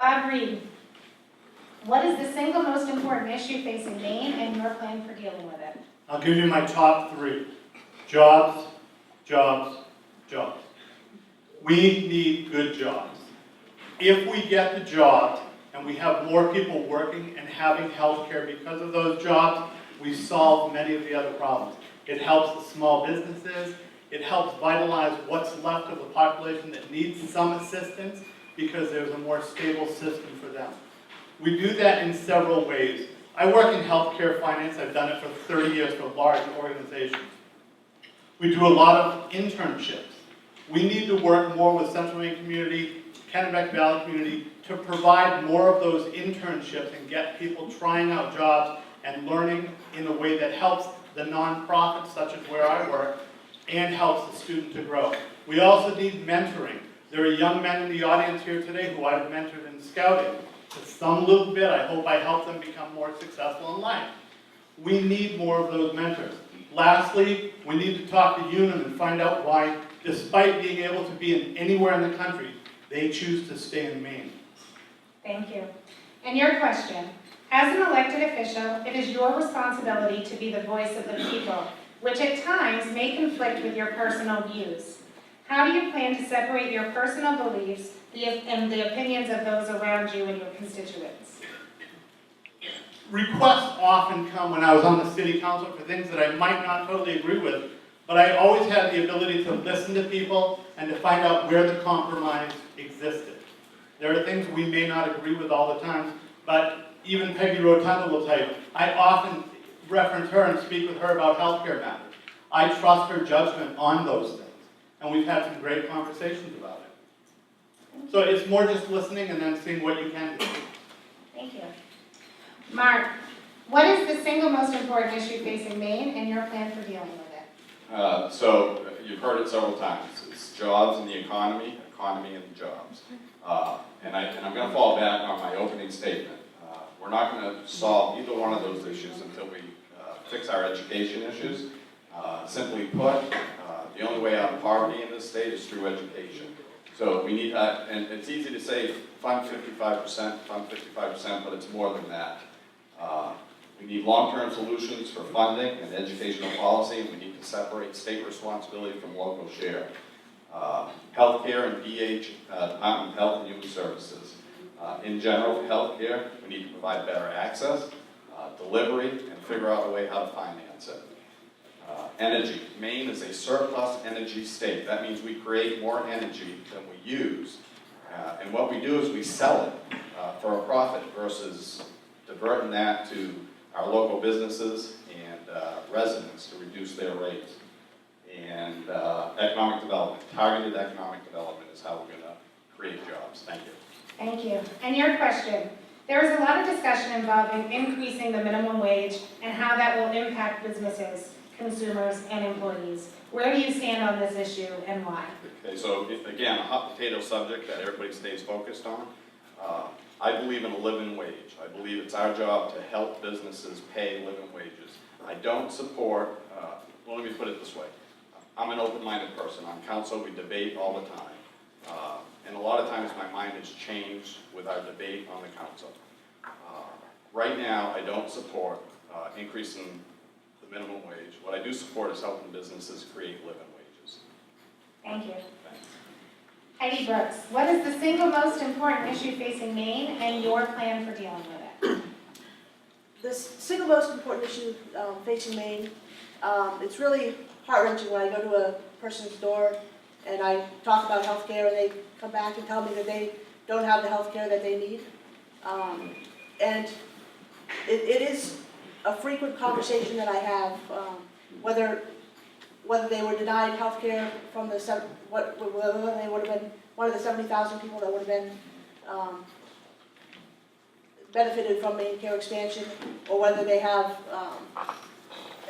Reed, what is the single most important issue facing Maine and your plan for dealing with it? I'll give you my top three. Jobs, jobs, jobs. We need good jobs. If we get the jobs and we have more people working and having health care because of those jobs, we solve many of the other problems. It helps the small businesses. It helps vitalize what's left of the population that needs some assistance because there's a more stable system for them. We do that in several ways. I work in healthcare finance. I've done it for 30 years for large organizations. We do a lot of internships. We need to work more with Central Maine community, Kennebec Valley community, to provide more of those internships and get people trying out jobs and learning in a way that helps the nonprofits, such as where I work, and helps the student to grow. We also need mentoring. There are young men in the audience here today who I've mentored in scouting. To some little bit, I hope I help them become more successful in life. We need more of those mentors. Lastly, we need to talk to Unum and find out why, despite being able to be in anywhere in the country, they choose to stay in Maine. Thank you. And your question. As an elected official, it is your responsibility to be the voice of the people, which at times may conflict with your personal views. How do you plan to separate your personal beliefs and the opinions of those around you and your constituents? Requests often come when I was on the city council for things that I might not totally agree with, but I always had the ability to listen to people and to find out where the compromise existed. There are things we may not agree with all the time, but even Peggy Rotunda will tell you, I often reference her and speak with her about healthcare matters. I trust her judgment on those things, and we've had some great conversations about it. So it's more just listening and then seeing what you can do. Thank you. Mark, what is the single most important issue facing Maine and your plan for dealing with it? So you've heard it several times. It's jobs and the economy and the jobs. And I'm going to fall back on my opening statement. We're not going to solve either one of those issues until we fix our education issues. Simply put, the only way out of poverty in this state is through education. So we need, and it's easy to say fund 55%, but it's more than that. We need long-term solutions for funding and educational policy, and we need to separate state responsibility from local share. Healthcare and Department of Health and Human Services. In general, for healthcare, we need to provide better access, delivery, and figure out a way how to finance it. Energy. Maine is a surplus energy state. That means we create more energy than we use. And what we do is we sell it for a profit versus diverting that to our local businesses and residents to reduce their rates. And economic development, targeted economic development is how we're going to create jobs. Thank you. Thank you. And your question. There is a lot of discussion involving increasing the minimum wage and how that will impact businesses, consumers, and employees. Where do you stand on this issue and why? Okay, so again, a hot potato subject that everybody stays focused on. I believe in a living wage. I believe it's our job to help businesses pay living wages. I don't support, well, let me put it this way. I'm an open-minded person. On council, we debate all the time. And a lot of times my mind has changed with our debate on the council. Right now, I don't support increasing the minimum wage. What I do support is helping businesses create living wages. Thank you. Thanks. Heidi Brooks, what is the single most important issue facing Maine and your plan for dealing with it? The single most important issue facing Maine, it's really heart-wrenching when I go to a person's door and I talk about health care and they come back and tell me that they don't have the health care that they need. And it is a frequent conversation that I have, whether they were denied health care from whether they would have been one of the 70,000 people that would have been benefited from Maine Care expansion, or whether they have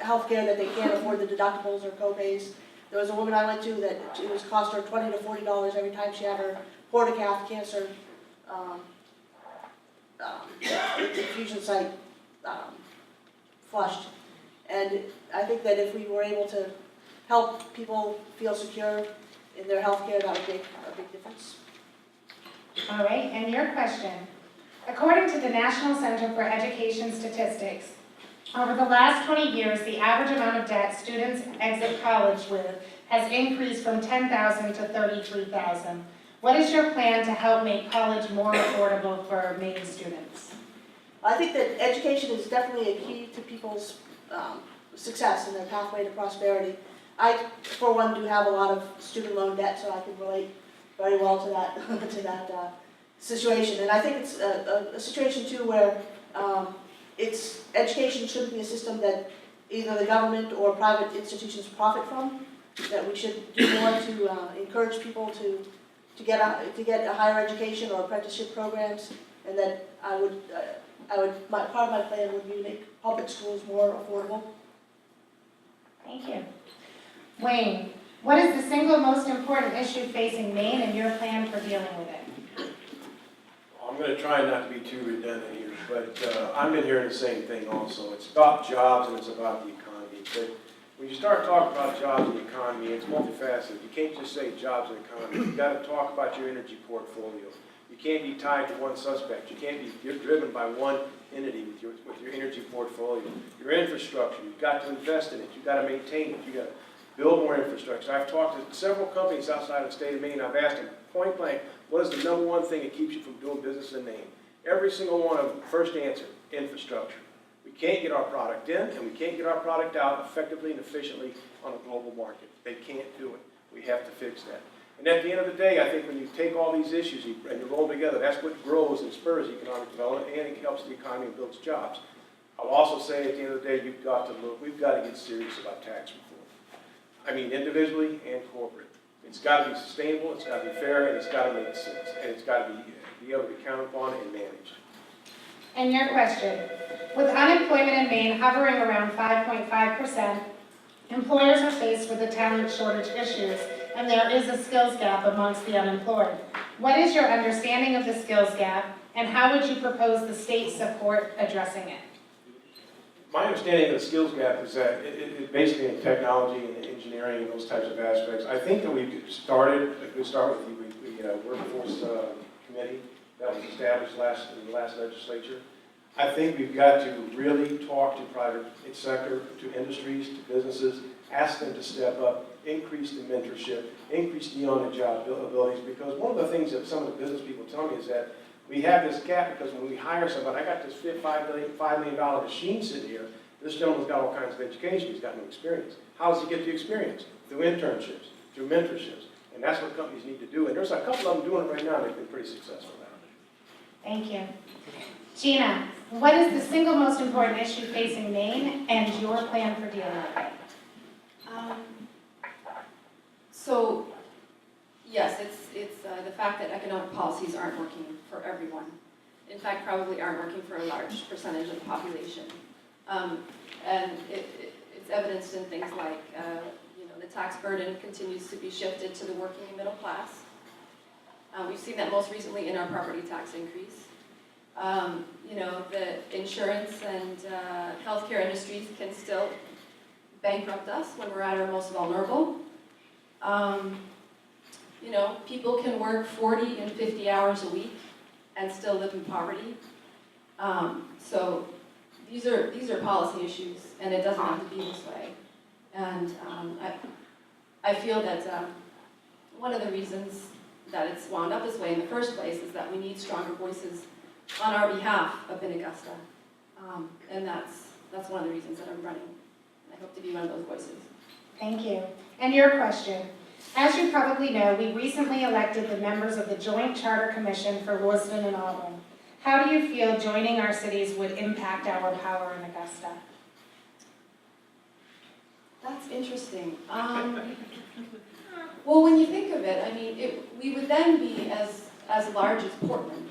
health care that they can't afford the deductibles or co-pays. There was a woman I went to that it was cost her $20 to $40 every time she had her portacath cancer infusion site flushed. And I think that if we were able to help people feel secure in their health care, that would make a big difference. All right, and your question. According to the National Center for Education Statistics, over the last 20 years, the average amount of debt students exit college with has increased from $10,000 to $33,000. What is your plan to help make college more affordable for Maine students? I think that education is definitely a key to people's success and their pathway to prosperity. I, for one, do have a lot of student loan debt, so I can relate very well to that to that situation. And I think it's a situation too where it's education shouldn't be a system that either the government or private institutions profit from. That we should do more to encourage people to get a higher education or apprenticeship programs, and that part of my plan would be to make public schools more affordable. Thank you. Wayne, what is the single most important issue facing Maine and your plan for dealing with it? I'm going to try not to be too redundant here, but I've been hearing the same thing also. It's about jobs and it's about the economy. But when you start talking about jobs and the economy, it's multifaceted. You can't just say jobs and economy. You've got to talk about your energy portfolio. You can't be tied to one suspect. You can't be driven by one entity with your energy portfolio. Your infrastructure, you've got to invest in it. You've got to maintain it. You've got to build more infrastructure. I've talked to several companies outside of the state of Maine. I've asked them point blank, what is the number one thing that keeps you from doing business in Maine? Every single one of them, first answer, infrastructure. We can't get our product in and we can't get our product out effectively and efficiently on a global market. They can't do it. We have to fix that. And at the end of the day, I think when you take all these issues and you roll them together, that's what grows and spurs economic development, and it helps the economy and builds jobs. I'll also say at the end of the day, we've got to get serious about tax reform. I mean, individually and corporate. It's got to be sustainable, it's got to be fair, and it's got to make sense, and it's got to be able to be counted upon and managed. And your question. With unemployment in Maine hovering around 5.5%, employers are faced with the talent shortage issues, and there is a skills gap amongst the unemployed. What is your understanding of the skills gap, and how would you propose the state support addressing it? My understanding of the skills gap is that it basically in technology and engineering and those types of aspects. I think that we start with the workforce committee that was established in the last legislature. I think we've got to really talk to private sector, to industries, to businesses, ask them to step up, increase the mentorship, increase the on-the-job abilities, because one of the things that some of the business people tell me is that we have this gap because when we hire somebody, I got this $5 million machine sitting here. This gentleman's got all kinds of education. He's got no experience. How does he get the experience? Through internships, through mentorships. And that's what companies need to do. And there's a couple of them doing it right now, and they've been pretty successful at it. Thank you. Gina, what is the single most important issue facing Maine and your plan for dealing with it? So, yes, it's the fact that economic policies aren't working for everyone. In fact, probably aren't working for a large percentage of the population. And it's evidenced in things like, the tax burden continues to be shifted to the working and middle class. We've seen that most recently in our property tax increase. The insurance and healthcare industries can still bankrupt us when we're at our most vulnerable. People can work 40 and 50 hours a week and still live in poverty. So these are policy issues, and it doesn't have to be this way. And I feel that one of the reasons that it's wound up this way in the first place is that we need stronger voices on our behalf up in Augusta. And that's one of the reasons that I'm running. I hope to be one of those voices. Thank you. And your question. As you probably know, we recently elected the members of the Joint Charter Commission for Lewiston and Auburn. How do you feel joining our cities would impact our power in Augusta? That's interesting. Well, when you think of it, I mean, we would then be as large as Portland.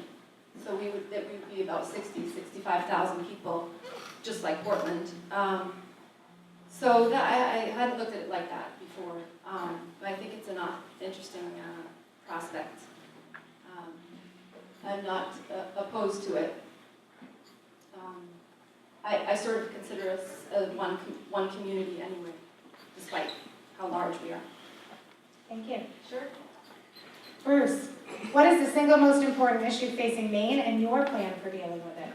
So we would be about 65,000 people, just like Portland. So that I hadn't looked at it like that before. But I think it's an interesting prospect. I'm not opposed to it. I sort of consider us one community anyway, despite how large we are. Thank you. Sure. Bruce, What is the single most important issue facing Maine and your plan for dealing with it?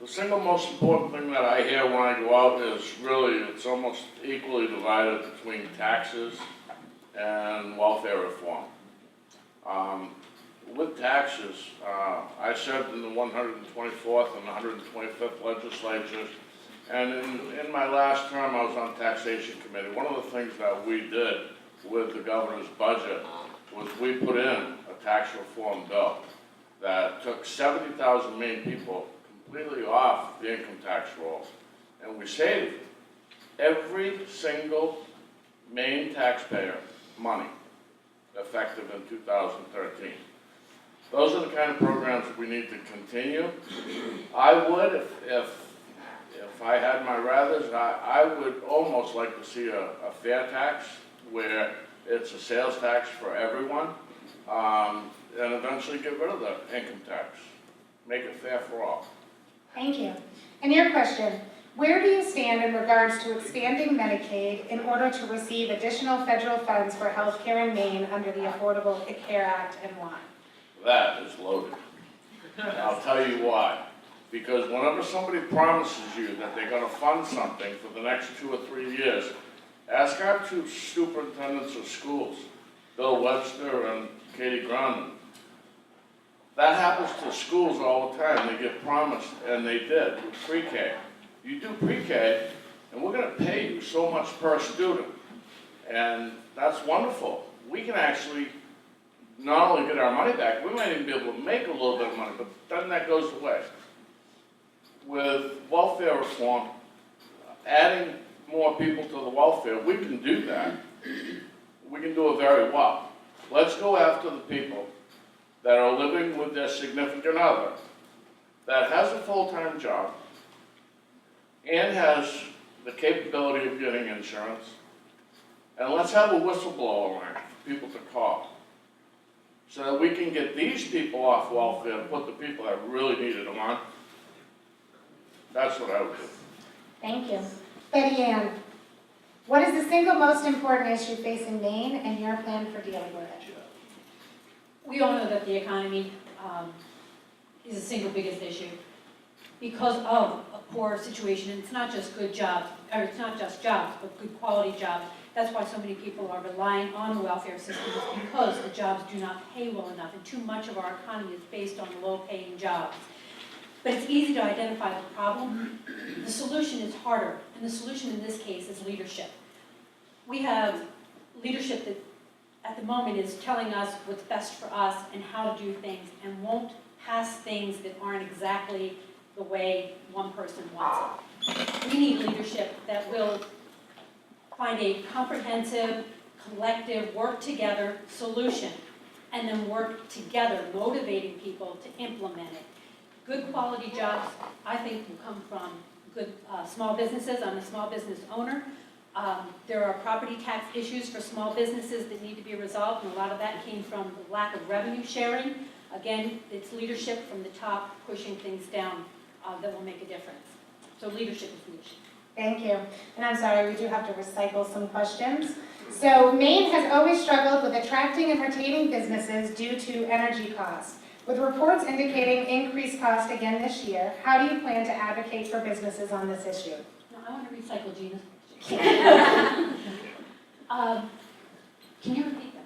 The single most important thing that I hear when I go out is really, it's almost equally divided between taxes and welfare reform. With taxes, I served in the 124th and 125th legislatures, and in my last term, I was on taxation committee. One of the things that we did with the governor's budget was we put in a tax reform bill that took 70,000 Maine people completely off the income tax roll, and we saved every single Maine taxpayer money effective in 2013. Those are the kind of programs we need to continue. I would, if I had my rathers, I would almost like to see a fair tax where it's a sales tax for everyone, and eventually get rid of the income tax. Make it fair for all. Thank you. And your question, where do you stand in regards to expanding Medicaid in order to receive additional federal funds for health care in Maine under the Affordable Care Act and why? That is loaded. And I'll tell you why. Because whenever somebody promises you that they're gonna fund something for the next 2 or 3 years, ask our 2 superintendents of schools, Bill Webster and Katie Grundman. That happens to schools all the time. They get promised, and they did with pre-K. You do pre-K, and we're gonna pay you so much per student. And that's wonderful. We can actually not only get our money back, we might even be able to make a little bit of money, but then that goes away. With welfare reform, adding more people to the welfare, we can do that. We can do it very well. Let's go after the people that are living with their significant other, that has a full-time job, and has the capability of getting insurance, and let's have a whistleblower line for people to call, so that we can get these people off welfare and put the people that really needed them on. That's what I would do. Thank you. Betty Ann, what is the single most important issue facing Maine and your plan for dealing with it? We all know that the economy is the single biggest issue because of a poor situation. And it's not just good jobs, or it's not just jobs, but good quality jobs. That's why so many people are relying on the welfare system, is because the jobs do not pay well enough, and too much of our economy is based on low-paying jobs. But it's easy to identify the problem. The solution is harder, and the solution in this case is leadership. We have leadership that at the moment is telling us what's best for us and how to do things, and won't pass things that aren't exactly the way one person wants it. We need leadership that will find a comprehensive, collective, work-together solution, and then work together, motivating people to implement it. Good quality jobs, I think, will come from good small businesses. I'm a small business owner. There are property tax issues for small businesses that need to be resolved, and a lot of that came from the lack of revenue sharing. Again, it's leadership from the top pushing things down that will make a difference. So leadership is the issue. Thank you. And I'm sorry, we do have to recycle some questions. So Maine has always struggled with attracting and retaining businesses due to energy costs. With reports indicating increased cost again this year, how do you plan to advocate for businesses on this issue? No, I want to recycle Gina's question. Can you repeat that?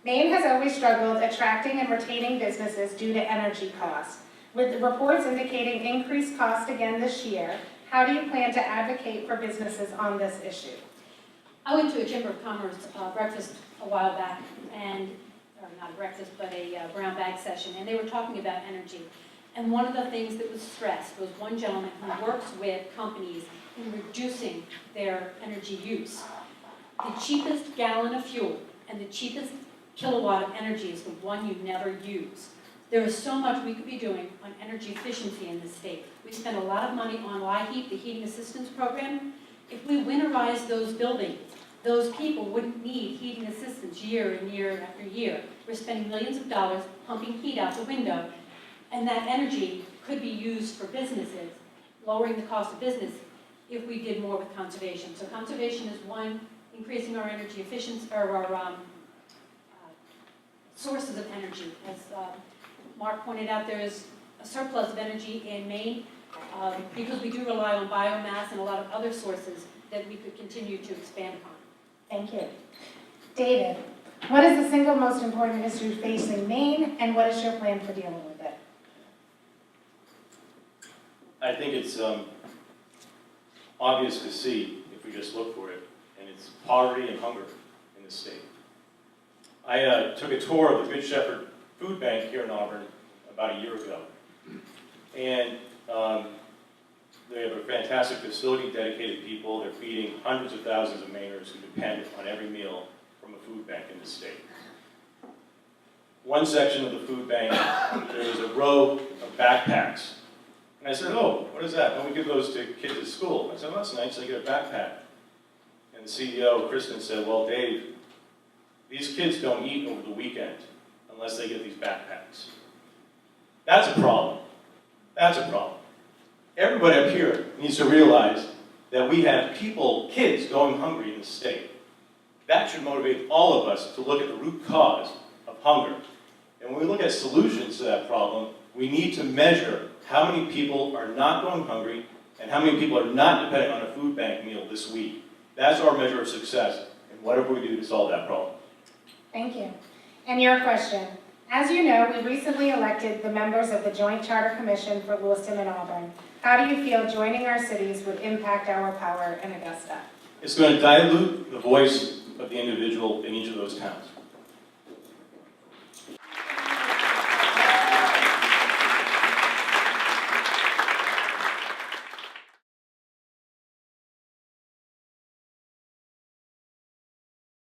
Maine has always struggled attracting and retaining businesses due to energy costs. With reports indicating increased cost again this year, how do you plan to advocate for businesses on this issue? I went to a Chamber of Commerce breakfast a while back, or not a breakfast, but a brown bag session, and they were talking about energy. And one of the things that was stressed was one gentleman who works with companies in reducing their energy use. The cheapest gallon of fuel and the cheapest kilowatt of energy is the one you never use. There is so much we could be doing on energy efficiency in this state. We spend a lot of money on LIHEAP, the Heating Assistance Program. If we winterize those buildings, those people wouldn't need heating assistance year and year after year. We're spending millions of dollars pumping heat out the window, and that energy could be used for businesses, lowering the cost of business if we did more with conservation. So conservation is one increasing our energy efficiency, or our sources of energy. As Mark pointed out, there is a surplus of energy in Maine because we do rely on biomass and a lot of other sources that we could continue to expand upon. Thank you. David, what is the single most important issue facing Maine, and what is your plan for dealing with it? I think it's obvious to see if we just look for it, and it's poverty and hunger in the state. I took a tour of the Good Shepherd Food Bank here in Auburn about a year ago, and they have a fantastic facility, dedicated people. They're feeding hundreds of thousands of Mainers who depend on every meal from a food bank in the state. One section of the food bank, there was a row of backpacks. And I said, oh, what is that? Don't we give those to kids at school? I said, well, that's nice, they get a backpack. And the CEO, Kristen, said, well, Dave, these kids don't eat over the weekend unless they get these backpacks. That's a problem. That's a problem. Everybody up here needs to realize that we have people, kids, going hungry in the state. That should motivate all of us to look at the root cause of hunger. And when we look at solutions to that problem, we need to measure how many people are not going hungry and how many people are not dependent on a food bank meal this week. That's our measure of success, and whatever we do to solve that problem. Thank you. And your question. As you know, we recently elected the members of the Joint Charter Commission for Lewiston and Auburn. How do you feel joining our cities would impact our power in Augusta? It's going to dilute the voice of the individual in each of those towns.